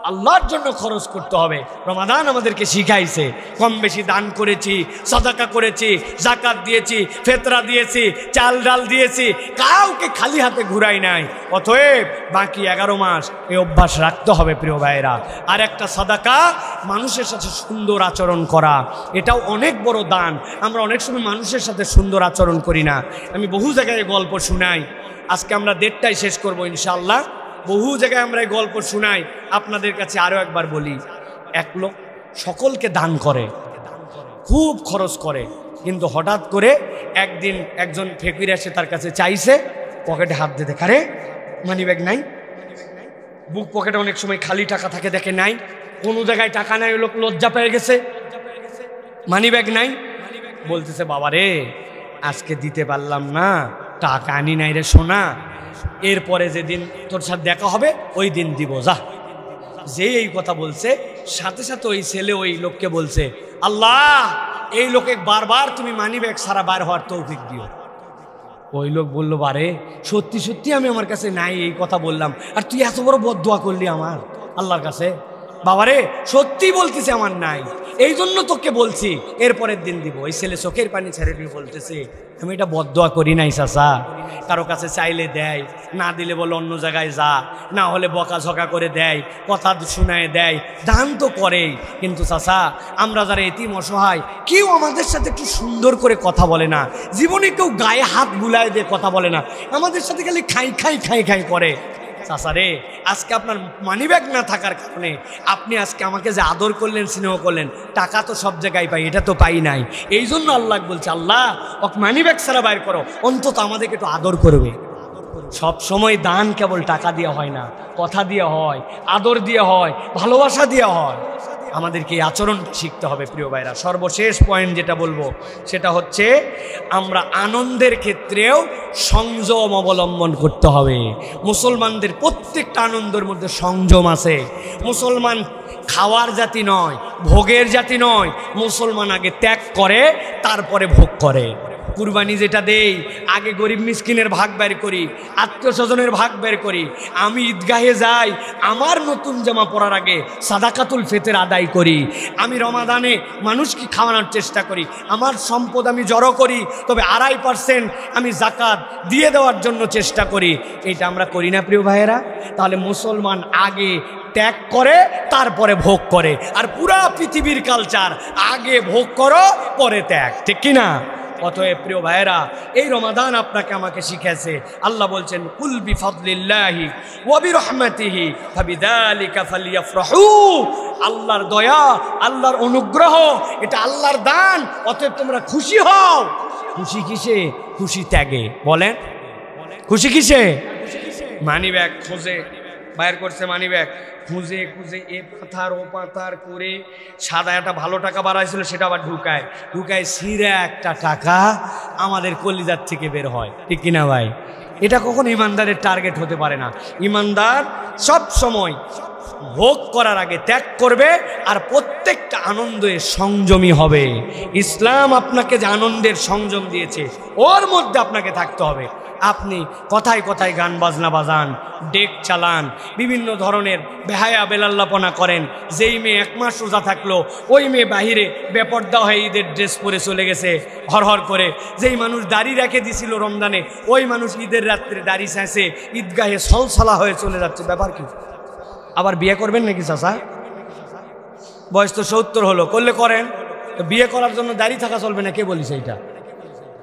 S1: আল্লাহর জন্য খরচ করতে হবে। রমাদান আমাদেরকে শিখাইছে। কম বেশি দান করেছি, সাদাকা করেছি, যাকাত দিয়েছি, ফিতরা দিয়েছি, চাল ডাল দিয়েছি, কাউকে খালি হাতে ঘুরাই নাই। অতএব বাকি 11 মাস এই অভ্যাস রাখতে হবে প্রিয় ভাইরা। আর একটা সাদাকা, মানুষের সাথে সুন্দর আচরণ করা, এটাও অনেক বড় দান। আমরা অনেক সময় মানুষের সাথে সুন্দর আচরণ করি না। আমি বহু জায়গায় গল্প শুনাই, আজকে আমরা 1:30টায় শেষ করব ইনশাআল্লাহ। বহু জায়গায় আমরা এই গল্প শুনাই, আপনাদের কাছে আরো একবার বলি। এক লোক সকলকে দান করে, খুব খরচ করে, কিন্তু হঠাৎ করে একদিন একজন ফকির এসে তার কাছে চাইছে, পকেটে হাত দিতে, কারে মানি ব্যাগ নাই, বুক পকেটে অনেক সময় খালি টাকা থাকে, দেখে নাই, কোনো জায়গায় টাকা নাই, ওই লোক লজ্জা পেয়ে গেছে, মানি ব্যাগ নাই, বলতেছে বাবা রে আজকে দিতে পারলাম না, টাকা আনি নাই রে সোনা, এরপরে যেদিন তোর সাথে দেখা হবে ওই দিন দিব, যা। যে এই কথা বলছে সাথে সাথে ওই ছেলে ওই লোককে বলছে, আল্লাহ এই লোকে বারবার তুমি মানি ব্যাগ সারা বার হওয়ার তৌফিক দিও। ওই লোক বলল, বারে সত্যি সত্যি আমি আমার কাছে নাই এই কথা বললাম, আর তুই এত বড় বদদোয়া করলি আমার আল্লাহর কাছে। বাবারে সত্যি বলতেছে আমার নাই, এই জন্য তোকে বলছি এরপরের দিন দিব। ওই ছেলে চোখের পানি ছেড়ে দিয়ে বলতেছে, আমি এটা বদদোয়া করি নাই চাচা, কারো কাছে চাইলে দেয়, না দিলে বলে অন্য জায়গায় যা, না হলে বকাঝকা করে দেয়, কথা শোনায় দেয়, দান তো করেই, কিন্তু চাচা আমরা যারা এতিম অসহায় কেউ আমাদের সাথে একটু সুন্দর করে কথা বলে না, জীবনে কেউ গায়ে হাত বুলায় দিয়ে কথা বলে না, আমাদের সাথে খালি খাই খাই খাই খাই করে। চাচা রে আজকে আপনার মানিব্যাগ না থাকার কারণে আপনি আজকে আমাকে যে আদর করলেন, স্নেহ করলেন, টাকা তো সব জায়গায় পাই, এটা তো পাই নাই, এই জন্য আল্লাহ বলছে আল্লাহ ওকে মানিব্যাগ ছাড়া বাইর করো, অন্তত আমাদেরকে একটু আদর করবে। সব সময় দান কেবল টাকা দিয়ে হয় না, কথা দিয়ে হয়, আদর দিয়ে হয়, ভালোবাসা দিয়ে হয়। আমাদেরকে এই আচরণ শিখতে হবে প্রিয় ভাইরা। সর্বশেষ পয়েন্ট যেটা বলবো সেটা হচ্ছে আমরা আনন্দের ক্ষেত্রেও সংযম অবলম্বন করতে হবে। মুসলমানদের প্রত্যেকটা আনন্দের মধ্যে সংযম আছে। মুসলমান খাওয়ার জাতি নয়, ভোগের জাতি নয়। মুসলমান আগে ত্যাগ করে তারপরে ভোগ করে। কুরবানি যেটা দেই আগে গরিব মিসকিনের ভাগ বের করি, আত্মীয় স্বজনের ভাগ বের করি। আমি ঈদগাহে যাই, আমার নতুন জামা পরার আগে সাদাকাতুল ফিতর আদায় করি। আমি রমাদানে মানুষকে খাওয়ানোর চেষ্টা করি, আমার সম্পদ আমি জড়ো করি, তবে 2.5% আমি জাকাত দিয়ে দেওয়ার জন্য চেষ্টা করি। এটা আমরা করি না প্রিয় ভাইয়েরা? তাহলে মুসলমান আগে ত্যাগ করে তারপরে ভোগ করে, আর পুরা পৃথিবীর কালচার আগে ভোগ করো পরে ত্যাগ, ঠিক কিনা? অতএব প্রিয় ভাইয়েরা, এই রমাদান আপনাকে আমাকে শিখেছে। আল্লাহ বলছেন কুল বিফাদলিল্লাহি ওয়া বিরহমাতিহি ফাবিযালিকা ফালইফরাহু। আল্লাহর দয়া, আল্লাহর অনুগ্রহ, এটা আল্লাহর দান, অতএব তোমরা খুশি হও। খুশি কিসে? খুশি ত্যাগে। বলেন খুশি কিসে? মানি ব্যাগ খোঁজে বাইর করছে, মানি ব্যাগ খুঁজে খুঁজে এ পাথার ও পাথার করে সাদা একটা ভালো টাকা বাড়াইছিল, সেটা আবার ঢুকায় ছিঁড়ে একটা টাকা আমাদের কলিজার থেকে বের হয়, ঠিক কিনা ভাই? এটা কখনো ইমানদারের টার্গেট হতে পারে না। ইমানদার সব সময় ভোগ করার আগে ত্যাগ করবে, আর প্রত্যেকটা আনন্দে সংযমী হবে। ইসলাম আপনাকে যে আনন্দের সংযম দিয়েছে ওর মধ্যে আপনাকে থাকতে হবে। আপনি কথায় কথায় গান বাজনা বাজান, ডেক চালান, বিভিন্ন ধরনের বেহায়া বেলাল্লাপনা করেন। যেই মেয়ে 1 মাস রোজা থাকলো ওই মেয়ে বাহিরে বেপর্দা হয়ে ঈদের ড্রেস পরে চলে গেছে হরহর করে। যেই মানুষ দাড়ি রেখে দিছিল রমজানে, ওই মানুষ ঈদের রাত্রে দাড়ি ছেঁচে ঈদগাহে সলসলা হয়ে চলে যাচ্ছে। ব্যাপার কি? আবার বিয়ে করবেন নাকি চাচা? বয়স তো 70 হলো, করলে করেন, বিয়ে করার জন্য দাড়ি থাকা চলবে না? কে বলিস এইটা?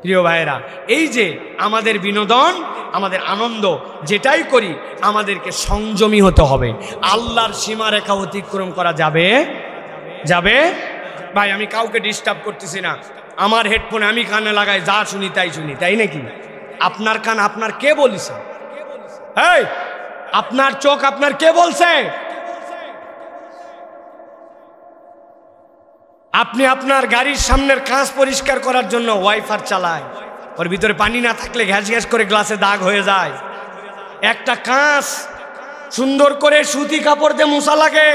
S1: প্রিয় ভাইয়েরা, এই যে আমাদের বিনোদন, আমাদের আনন্দ যেটাই করি আমাদেরকে সংযমী হতে হবে। আল্লাহর সীমারেখা অতিক্রম করা যাবে যাবে ভাই, আমি কাউকে ডিস্টার্ব করতেছি না, আমার হেডফোনে আমি কানে লাগাই, যা শুনি তাই শুনি, তাই নাকি? আপনার কান আপনার কে বলিছে? এই আপনার চোখ আপনার কে বলছে? আপনি আপনার গাড়ির সামনের কাঁচ পরিষ্কার করার জন্য ওয়াইফার চালায়, ওর ভিতরে পানি না থাকলে ঘ্যাস ঘ্যাস করে গ্লাসে দাগ হয়ে যায়। একটা কাঁচ সুন্দর করে সুতি কাপড় দিয়ে মোছা লাগে,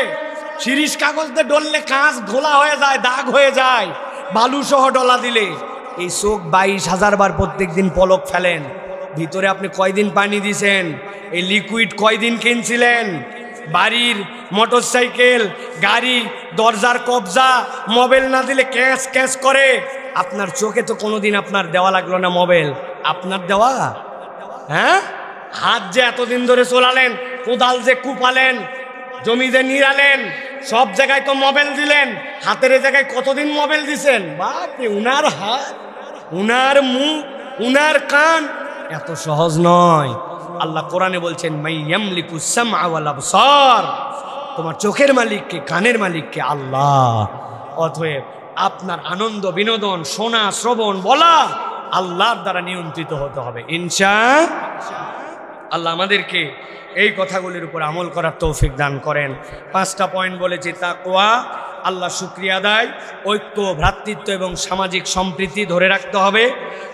S1: শিরিষ কাগজ দিয়ে ডললে কাঁচ ঘোলা হয়ে যায়, দাগ হয়ে যায়, বালু সহ ডলা দিলে। এই চোখ 22,000 বার প্রত্যেক দিন পলক ফেলেন, ভিতরে আপনি কয়দিন পানি দিছেন? এই লিকুইড কয়দিন কিনছিলেন? বাড়ির মোটরসাইকেল, গাড়ি, দরজার কবজা, মোবাইল না দিলে ক্যাশ ক্যাশ করে। আপনার চোখে তো কোনোদিন আপনার দেওয়া লাগলো না মোবাইল, আপনার দেওয়া? হ্যাঁ, হাত যে এতদিন ধরে চলালেন, কোদাল যে কুপালেন, জমি যে নিড়ালেন, সব জায়গায় তো মোবাইল দিলেন, হাতের জায়গায় কতদিন মোবাইল দিছেন? বাপরে, উনার হাত, উনার মুখ, উনার কান, এত সহজ নয়। আল্লাহ কোরআনে বলছেন মাই ইয়ামলিকুস সামআ ওয়াল আবসার, তোমার চোখের মালিককে, কানের মালিককে আল্লাহ। অতএব আপনার আনন্দ, বিনোদন, শোনা, শ্রবণ, বলা আল্লাহর দ্বারা নিয়ন্ত্রিত হতে হবে ইনশাআল্লাহ। আল্লাহ আমাদেরকে এই কথাগুলির উপর আমল করার তৌফিক দান করেন। 5টা পয়েন্ট বলেছি, তাকওয়া, আল্লাহ শুকরিয়া আদায়, ঐক্য, ভ্রাতৃত্ব এবং সামাজিক সম্প্রীতি ধরে রাখতে হবে,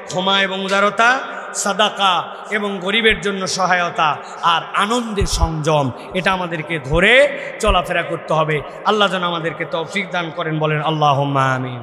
S1: ক্ষমা এবং উদারতা, সাদাকা এবং গরিবের জন্য সহায়তা, আর আনন্দের সংযম, এটা আমাদেরকে ধরে চলাফেরা করতে হবে। আল্লাহ যেন আমাদেরকে তৌফিক দান করেন, বলেন আল্লাহুম্মা আমিন।